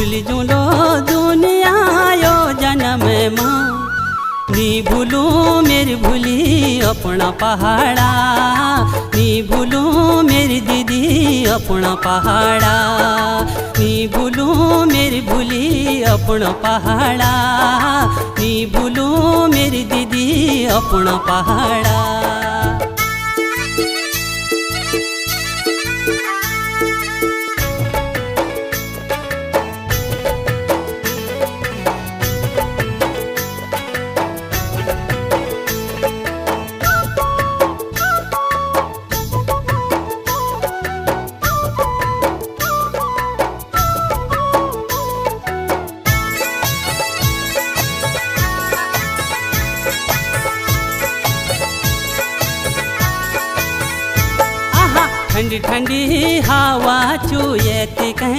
भूल जुलो दुनिया यो जन्म मां नी भूलू मेरी भूली अपना पहाड़ा नी भूलू मेरी दीदी अपना पहाड़ा नी भूलू मेरी भूली अपना पहाड़ा नी भूलू मेरी दीदी अपना पहाड़ा। ठंडी ठंडी हवा चुएती कहीं